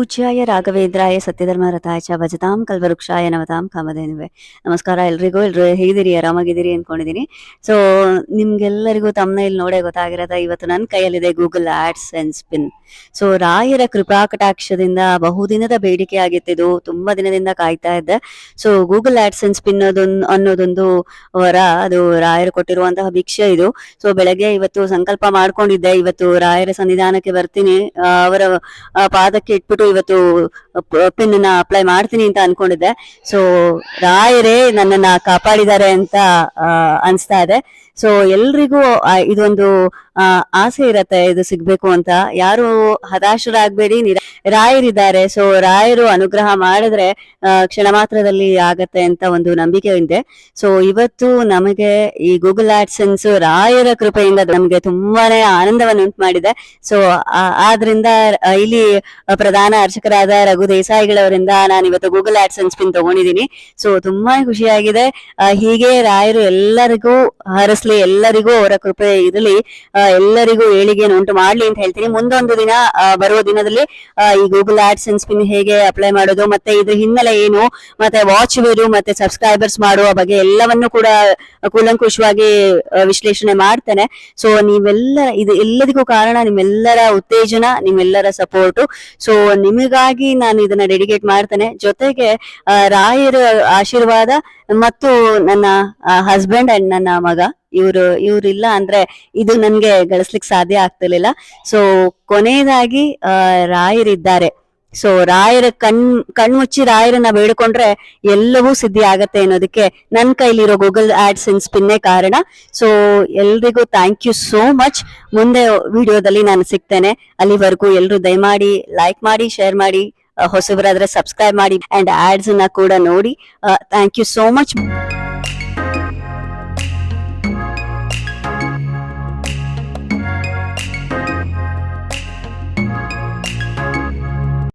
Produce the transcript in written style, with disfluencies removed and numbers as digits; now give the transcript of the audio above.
ಪೂಜ್ಯಾಯ ರಾಘವೇಂದ್ರಾಯ ಸತ್ಯಧರ್ಮರಥಾಯ ಚ ಭಜತಾಂ ಕಲ್ಪವೃಕ್ಷಾಯ ನಮತಾಂ ಕಾಮಧೇನುವೆ. ನಮಸ್ಕಾರ ಎಲ್ರಿಗೂ ಹೇಗಿದ್ದೀರಿ, ಆರಾಮಾಗಿದ್ದೀರಿ ಅನ್ಕೊಂಡಿದೀನಿ. ಸೊ ನಿಮ್ಗೆಲ್ಲರಿಗೂ ತಮ್ಮನೇಲಿ ನೋಡೇ ಗೊತ್ತಾಗಿರತ್ತೆ, ಇವತ್ತು ನನ್ನ ಕೈಯಲ್ಲಿದೆ Google ads and spin. So ರಾಯರ ಕೃಪಾ ಕಟಾಕ್ಷದಿಂದ ಬಹುದಿನದ ಬೇಡಿಕೆ ಆಗಿತ್ತಿದು, ತುಂಬಾ ದಿನದಿಂದ ಕಾಯ್ತಾ ಇದ್ದೆ. So Google ads and spin ಅನ್ನೋದೊಂದು ವರ, ಅದು ರಾಯರು ಕೊಟ್ಟಿರುವಂತಹ ಭಿಕ್ಷೆ ಇದು. ಸೊ ಬೆಳಗ್ಗೆ ಇವತ್ತು ಸಂಕಲ್ಪ ಮಾಡ್ಕೊಂಡಿದ್ದೆ, ಇವತ್ತು ರಾಯರ ಸನ್ನಿಧಾನಕ್ಕೆ ಬರ್ತೀನಿ, ಅವರ ಪಾದಕ್ಕೆ ಇಟ್ಬಿಟ್ಟು ಇವತ್ತು ಪಿನ್ ನ ಅಪ್ಲೈ ಮಾಡ್ತೀನಿ ಅಂತ ಅನ್ಕೊಂಡಿದ್ದೆ. ಸೊ ರಾಯರೇ ನನ್ನನ್ನ ಕಾಪಾಡಿದ್ದಾರೆ ಅಂತ ಅನ್ಸ್ತಾ ಇದೆ. ಸೊ ಎಲ್ರಿಗೂ ಇದೊಂದು ಆಸೆ ಇರತ್ತೆ ಇದು ಸಿಗ್ಬೇಕು ಅಂತ. ಯಾರು ಹತಾಶರಾಗ್ಬೇಡಿ, ರಾಯರಿದ್ದಾರೆ. ಸೊ ರಾಯರು ಅನುಗ್ರಹ ಮಾಡಿದ್ರೆ ಕ್ಷಣ ಮಾತ್ರದಲ್ಲಿ ಆಗತ್ತೆ ಅಂತ ಒಂದು ನಂಬಿಕೆ ಇದೆ. ಸೊ ಇವತ್ತು ನಮಗೆ ಈ ಗೂಗಲ್ ಆಡ್ಸೆನ್ಸ್ ರಾಯರ ಕೃಪೆಯಿಂದ ನಮ್ಗೆ ತುಂಬಾನೇ ಆನಂದವನ್ನು ಉಂಟು ಮಾಡಿದೆ. ಸೊ ಆದ್ರಿಂದ ಇಲ್ಲಿ ಪ್ರಧಾನ ಅರ್ಚಕರಾದ ರಘು ದೇಸಾಯಿಗಳವರಿಂದ ನಾನು ಇವತ್ತು ಗೂಗಲ್ ಆಡ್ಸೆನ್ಸ್ ಪಿನ್ ತಗೊಂಡಿದ್ದೀನಿ. ಸೊ ತುಂಬಾ ಖುಷಿಯಾಗಿದೆ. ಹೀಗೆ ರಾಯರು ಎಲ್ಲರಿಗೂ ಹರಸ್ಲಿ, ಎಲ್ಲರಿಗೂ ಅವರ ಕೃಪೆ ಇರಲಿ, ಎಲ್ಲರಿಗೂ ಏಳಿಗೆಯನ್ನು ಉಂಟು ಮಾಡ್ಲಿ ಅಂತ ಹೇಳ್ತೀನಿ. ಮುಂದೊಂದು ದಿನ ಬರುವ ದಿನದಲ್ಲಿ ಈ ಗೂಗಲ್ ಆಡ್ಸೆನ್ಸ್ ಪಿನ್ ಹೇಗೆ ಅಪ್ಲೈ ಮಾಡೋದು, ಮತ್ತೆ ಇದ್ರ ಹಿನ್ನೆಲೆ ಏನು, ಮತ್ತೆ ವಾಚ್ ವೇರು ಮತ್ತೆ ಸಬ್ಸ್ಕ್ರೈಬರ್ಸ್ ಮಾಡುವ ಬಗ್ಗೆ ಎಲ್ಲವನ್ನು ಕೂಡ ಕೂಲಂಕುಷವಾಗಿ ವಿಶ್ಲೇಷಣೆ ಮಾಡ್ತೇನೆ. ಸೊ ಇದು ಎಲ್ಲದಕ್ಕೂ ಕಾರಣ ನಿಮ್ಮೆಲ್ಲರ ಉತ್ತೇಜನ, ನಿಮ್ಮೆಲ್ಲರ ಸಪೋರ್ಟು. ಸೊ ನಿಮಗಾಗಿ ನಾನು ಇದನ್ನ ಡೆಡಿಕೇಟ್ ಮಾಡ್ತೇನೆ. ಜೊತೆಗೆ ರಾಯರ ಆಶೀರ್ವಾದ ಮತ್ತು ನನ್ನ ಹಸ್ಬೆಂಡ್ ಅಂಡ್ ನನ್ನ ಮಗ, ಇವ್ರಿಲ್ಲ ಅಂದ್ರೆ ಇದು ನನ್ಗೆ ಗಳಿಸ್ಲಿಕ್ಕೆ ಸಾಧ್ಯ ಆಗ್ತಿರ್ಲಿಲ್ಲ. ಸೊ ಕೊನೆಯದಾಗಿ ರಾಯರಿದ್ದಾರೆ. ಸೊ ರಾಯರ ಕಣ್ಮುಚ್ಚಿ ರಾಯರನ್ನ ಬೇಡಿಕೊಂಡ್ರೆ ಎಲ್ಲವೂ ಸಿದ್ಧಿ ಆಗತ್ತೆ ಅನ್ನೋದಕ್ಕೆ ನನ್ನ ಕೈಲಿರೋ ಗೂಗಲ್ ಆಡ್ಸೆನ್ಸ್ ಪಿನ್ನೇ ಕಾರಣ. ಸೊ ಎಲ್ರಿಗೂ ಥ್ಯಾಂಕ್ ಯು ಸೋ ಮಚ್. ಮುಂದೆ ವಿಡಿಯೋದಲ್ಲಿ ನಾನು ಸಿಗ್ತೇನೆ. ಅಲ್ಲಿವರೆಗೂ ಎಲ್ರು ದಯಮಾಡಿ ಲೈಕ್ ಮಾಡಿ, ಶೇರ್ ಮಾಡಿ, ಹೊಸಬರಾದ್ರೆ ಸಬ್ಸ್ಕ್ರೈಬ್ ಮಾಡಿ ಅಂಡ್ ಆಡ್ಸ್ ನ ಕೂಡ ನೋಡಿ. Thank you so much.